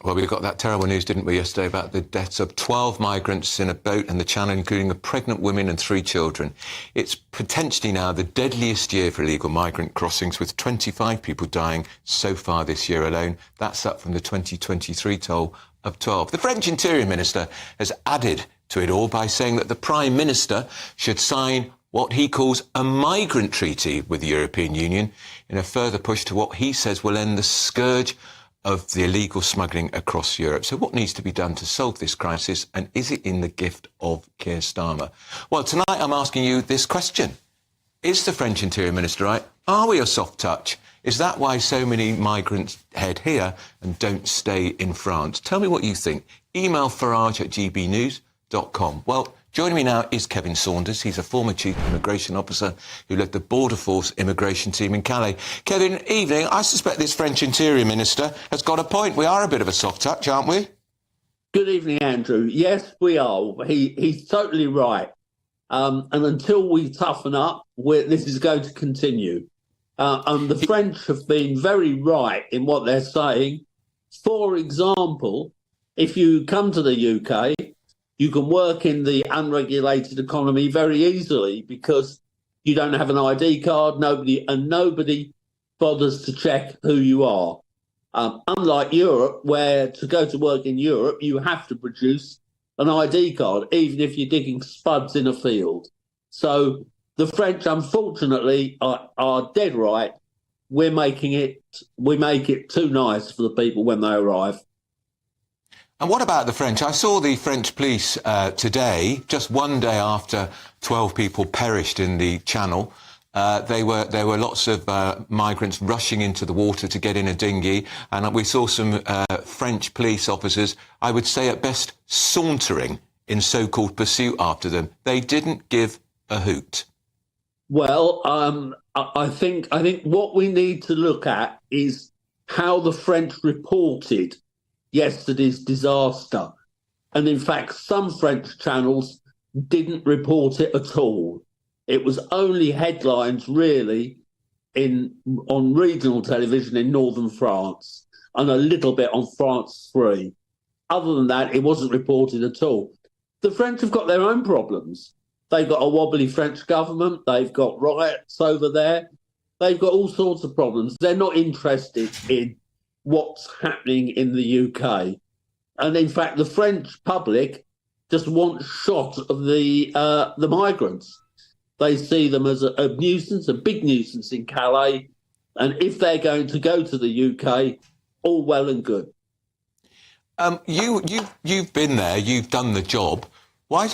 Well, we got that terrible news, didn't we, yesterday about the deaths of 12 migrants in a boat in the Channel, including a pregnant woman and 3 children. It's potentially now the deadliest year for illegal migrant crossings, with 25 people dying so far this year alone. That's up from the 2023 toll of 12. The French Interior Minister has added to it all by saying that the Prime Minister should sign what he calls a migrant treaty with the European Union in a further push to what he says will end the scourge of the illegal smuggling across Europe. So what needs to be done to solve this crisis, and is it in the gift of Keir Starmer? Well, tonight I'm asking you this question. Is the French Interior Minister right? Are we a soft touch? Is that why so many migrants head here and don't stay in France? Tell me what you think. Email farage@gbnews.com. Well, joining me now is Kevin Saunders. He's a former Chief Immigration Officer who led the Border Force immigration team in Calais. Kevin, evening. I suspect this French Interior Minister has got a point. We are a bit of a soft touch, aren't we? Good evening, Andrew. Yes, we are. He's totally right. And until we toughen up, this is going to continue. And the French have been very right in what they're saying. For example, if you come to the UK, you can work in the unregulated economy very easily because you don't have an ID card, nobody bothers to check who you are. Unlike Europe, where to go to work in Europe, you have to produce an ID card, even if you're digging spuds in a field. So the French, unfortunately, are dead right. We make it too nice for the people when they arrive. And what about the French? I saw the French police today, just one day after 12 people perished in the Channel. There were lots of migrants rushing into the water to get in a dinghy, and we saw some French police officers, I would say at best, sauntering in so-called pursuit after them. They didn't give a hoot. Well, I think what we need to look at is how the French reported yesterday's disaster. And in fact, some French channels didn't report it at all. It was only headlines, really, on regional television in northern France and a little bit on France 3. Other than that, it wasn't reported at all. The French have got their own problems. They've got a wobbly French government. They've got riots over there. They've got all sorts of problems. They're not interested in what's happening in the UK. And in fact, the French public just want shot of the migrants. They see them as a nuisance, a big nuisance in Calais. And if they're going to go to the UK, all well and good. You've been there, you've done the job. Why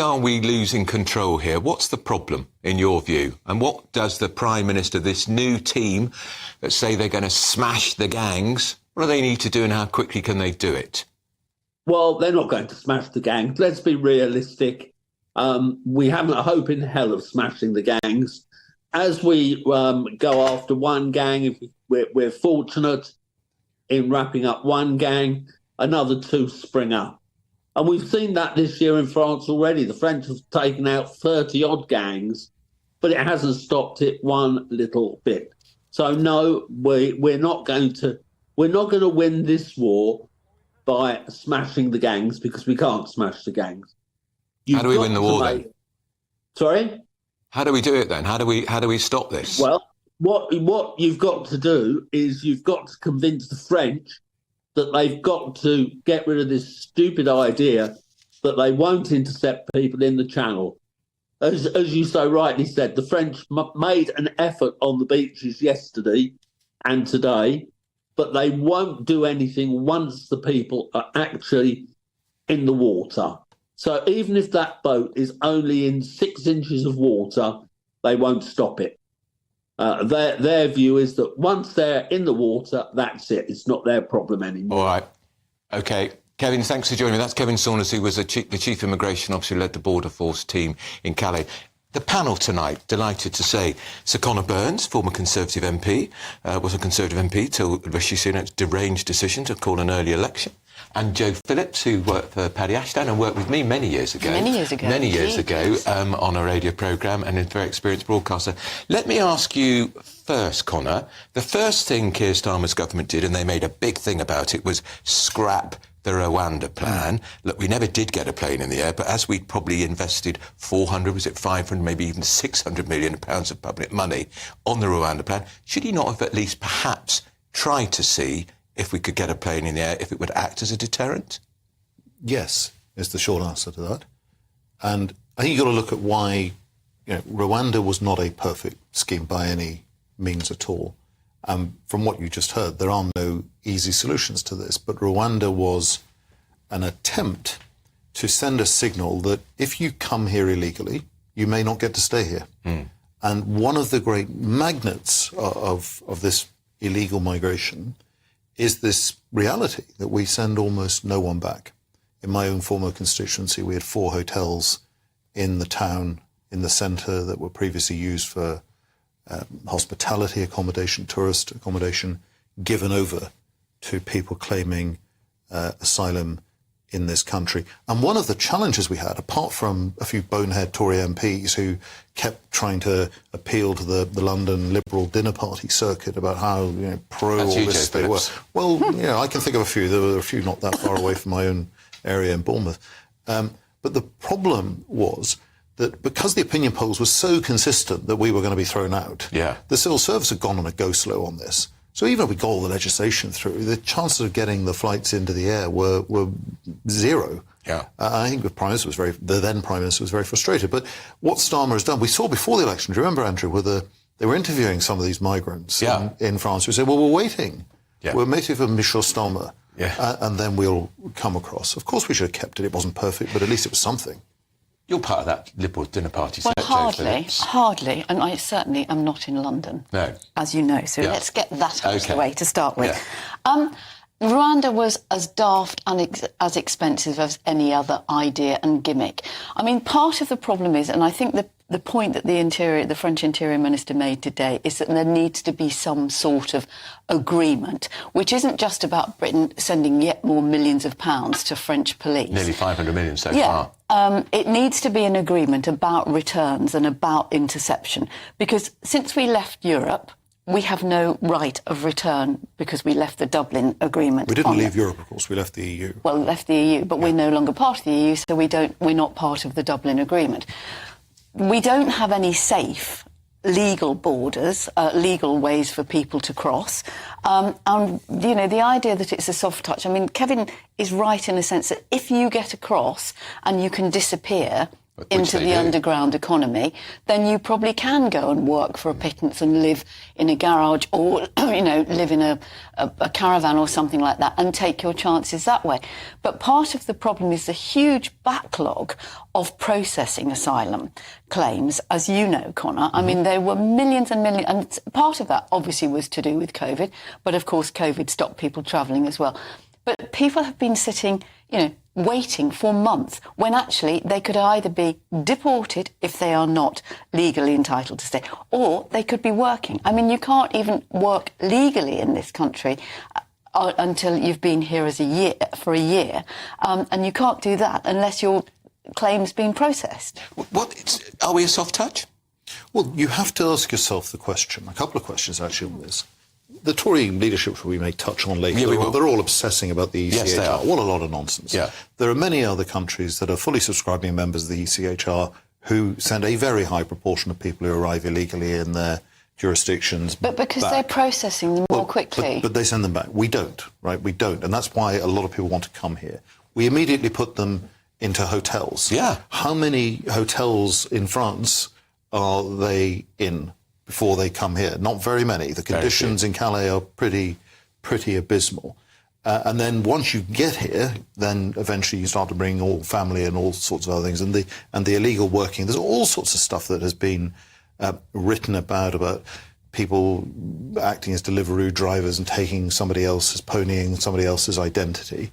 are we losing control here? What's the problem, in your view? And what does the Prime Minister, this new team that say they're going to smash the gangs, what do they need to do and how quickly can they do it? Well, they're not going to smash the gangs. Let's be realistic. We haven't a hope in hell of smashing the gangs. As we go after one gang, if we're fortunate in wrapping up one gang, another 2 spring up. And we've seen that this year in France already. The French have taken out 30-odd gangs, but it hasn't stopped it one little bit. So no, we're not going to win this war by smashing the gangs, because we can't smash the gangs. How do we win the war then? Sorry? How do we do it then? How do we stop this? Well, what you've got to do is you've got to convince the French that they've got to get rid of this stupid idea that they won't intercept people in the Channel. As you so rightly said, the French made an effort on the beaches yesterday and today, but they won't do anything once the people are actually in the water. So even if that boat is only in 6 inches of water, they won't stop it. Their view is that once they're in the water, that's it. It's not their problem anymore. All right. OK. Kevin, thanks for joining me. That's Kevin Saunders, who was the Chief Immigration Officer who led the Border Force team in Calais. The panel tonight, delighted to say, Sir Conor Burns, former Conservative MP, was a Conservative MP till Rishi Sunak's deranged decision to call an early election. And Joe Phillips, who worked for Paddy Ashdown and worked with me many years ago. Many years ago on a radio programme, and a very experienced broadcaster. Let me ask you first, Connor, the first thing Keir Starmer's government did, and they made a big thing about it, was scrap the Rwanda plan. Look, we never did get a plane in the air, but as we'd probably invested 400, was it 500, maybe even 600 million pounds of public money on the Rwanda plan, should he not have at least perhaps tried to see if we could get a plane in the air, if it would act as a deterrent? Yes, is the short answer to that. And I think you've got to look at why, Rwanda was not a perfect scheme by any means at all. From what you just heard, there are no easy solutions to this, but Rwanda was an attempt to send a signal that if you come here illegally, you may not get to stay here. And one of the great magnets of this illegal migration is this reality that we send almost no one back. In my own former constituency, we had 4 hotels in the town, in the centre, that were previously used for hospitality accommodation, tourist accommodation, given over to people claiming asylum in this country. And one of the challenges we had, apart from a few bonehead Tory MPs who kept trying to appeal to the London Liberal dinner party circuit about how pro all this they were. Well, I can think of a few. There were a few not that far away from my own area in Bournemouth. But the problem was that because the opinion polls were so consistent that we were going to be thrown out, the civil service had gone on a go slow on this. So even if we got all the legislation through, the chances of getting the flights into the air were zero. I think the then Prime Minister was very frustrated. But what Starmer has done, we saw before the election, do you remember, Andrew, they were interviewing some of these migrants in France who said, well, we're waiting. We're waiting for Michel Starmer, and then we'll come across. Of course we should have kept it. It wasn't perfect, but at least it was something. You're part of that Liberal dinner party set, hardly, and I certainly am not in London, as you know, so let's get that out of the way to start with. Rwanda was as daft and as expensive as any other idea and gimmick. I mean, part of the problem is, and I think the point that the French Interior Minister made today is that there needs to be some sort of agreement, which isn't just about Britain sending yet more millions of pounds to French police. Nearly 500 million so far. It needs to be an agreement about returns and about interception, because since we left Europe, we have no right of return because we left the Dublin Agreement. We didn't leave Europe, of course. We left the EU. Well, we left the EU, but we're no longer part of the EU, so we're not part of the Dublin Agreement. We don't have any safe legal borders, legal ways for people to cross. And, the idea that it's a soft touch, I mean, Kevin is right in the sense that if you get across and you can disappear into the underground economy, then you probably can go and work for a pittance and live in a garage or, live in a caravan or something like that and take your chances that way. But part of the problem is the huge backlog of processing asylum claims, as you know, Connor. I mean, there were millions and millions, and part of that obviously was to do with COVID, but of course COVID stopped people travelling as well. But people have been sitting, waiting for months when actually they could either be deported if they are not legally entitled to stay, or they could be working. I mean, you can't even work legally in this country until you've been here for a year, and you can't do that unless your claim's been processed. Are we a soft touch? Well, you have to ask yourself a couple of questions actually on this. The Tory leadership, we may touch on later, they're all obsessing about the ECHR. Yes, they are. What a lot of nonsense. There are many other countries that are fully subscribing members of the ECHR who send a very high proportion of people who arrive illegally in their jurisdictions But because back. they're processing them more quickly. But they send them back. We don't, right? We don't. And that's why a lot of people want to come here. We immediately put them into hotels. How many hotels in France are they in before they come here? Not very many. The conditions in Calais are pretty abysmal. And then once you get here, then eventually you start to bring all family and all sorts of other things. And the illegal working, there's all sorts of stuff that has been written about people acting as Deliveroo drivers and taking ponying somebody else's identity.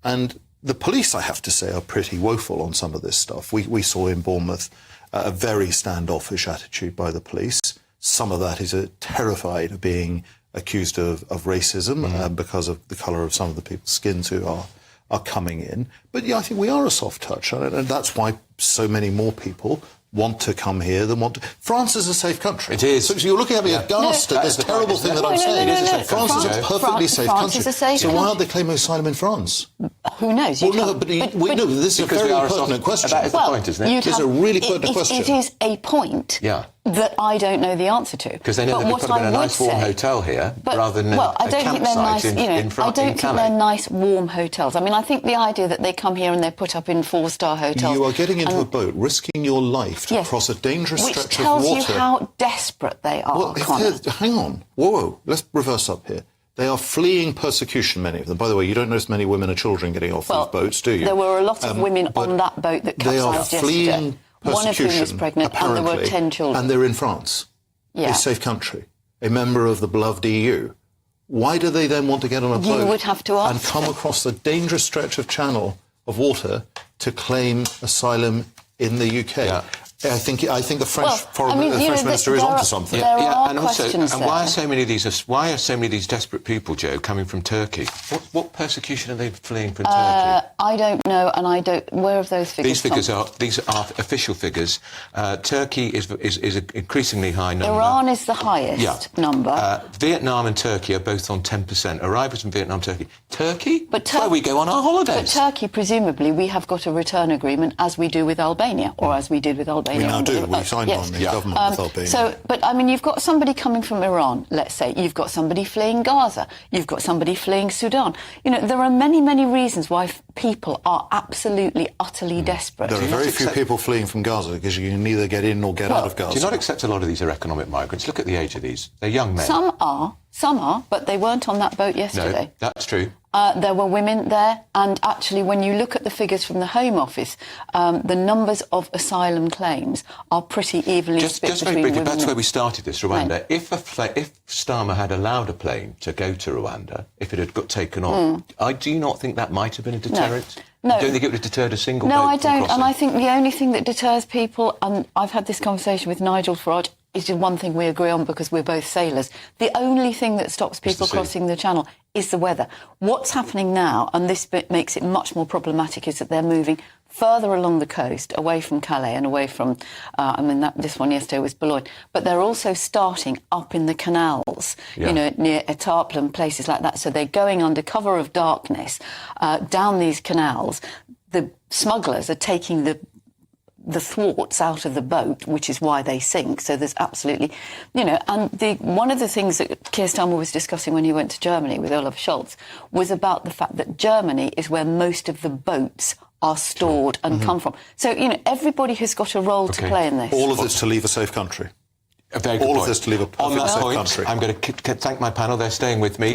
And the police, I have to say, are pretty woeful on some of this stuff. We saw in Bournemouth a very standoffish attitude by the police. Some of that is terrified of being accused of racism because of the colour of some of the people's skins who are are coming in. But yeah, I think we are a soft touch, and that's why so many more people want to come here than want to. France is a safe country. It is. So you're looking at me aghast at this terrible thing that I'm saying. France is a perfectly safe country. So why aren't they claiming asylum in France? Who knows? Well, no, but we know this is a very pertinent question. That is the point, isn't it? It's a really pertinent question. It is a point that I don't know the answer to. Because they know they've put them in a nice warm hotel here rather than a campsite in France. I don't think they're nice warm hotels. I mean, I think the idea that they come here and they're put up in 4-star hotels. You are getting into a boat, risking your life to cross a dangerous stretch of water. Which tells you how desperate they are, Well, hang on. Whoa, let's reverse up here. They are fleeing persecution, many of them. By the way, you don't notice many women and children getting off these boats, do you? There were a lot of women on that boat that capsized yesterday. They are fleeing persecution, one of whom was pregnant, apparently, and there were 10 children. And they're in France, a safe country, a member of the beloved EU. Why do they then want to get on a boat would have to ask and come across the dangerous stretch of channel of water to claim asylum in the UK? Yeah. I think the French minister is onto something. And why are so many of these desperate people, Joe, coming from Turkey? What persecution are they fleeing from Turkey? I don't know, and I don't. Where have those figures? These are official figures. Turkey is an increasingly high number. Iran is the highest number. Vietnam and Turkey are both on 10%. Arrivals from Vietnam, Turkey. That's But where we go on our holidays. But Turkey, presumably, we have got a return agreement, as we do with Albania, or as we did with Albania. We now do. We signed on the government with Albania. But I mean, you've got somebody coming from Iran, let's say. You've got somebody fleeing Gaza. You've got somebody fleeing Sudan. You know, there are many, many reasons why people are absolutely, utterly desperate. There are very few people fleeing from Gaza because you can neither get in or get out of Gaza. Do you not accept a lot of these are economic migrants? Look at the age of these. They're young men. Some are, but they weren't on that boat yesterday. No, that's true. There were women there, and actually, when you look at the figures from the Home Office, the numbers of asylum claims are pretty evenly split just between very briefly, women that's and where we started this, Rwanda. men. If Starmer had allowed a plane to go to Rwanda, if it had got taken off, I do not think that might have been a deterrent. No. You don't think it would have deterred a single boat No, I from don't. crossing? And I think the only thing that deters people, and I've had this conversation with Nigel Farage, is one thing we agree on because we're both sailors. The only thing that stops people crossing the channel is the weather. What's happening now, and this bit makes it much more problematic, is that they're moving further along the coast, away from Calais and away from, this one yesterday was Boulogne, but they're also starting up in the canals, you know, near Étaples and places like that. So they're going under cover of darkness down these canals. The smugglers are taking the thwarts out of the boat, which is why they sink. So there's absolutely, you know, and one of the things that Keir Starmer was discussing when he went to Germany with Olaf Scholz was about the fact that Germany is where most of the boats are stored and come from. So, you know, everybody has got a role to play in this. All of this to leave a safe country. A very good All point. of this to leave a perfect safe country. I'm going to thank my panel. They're staying with me.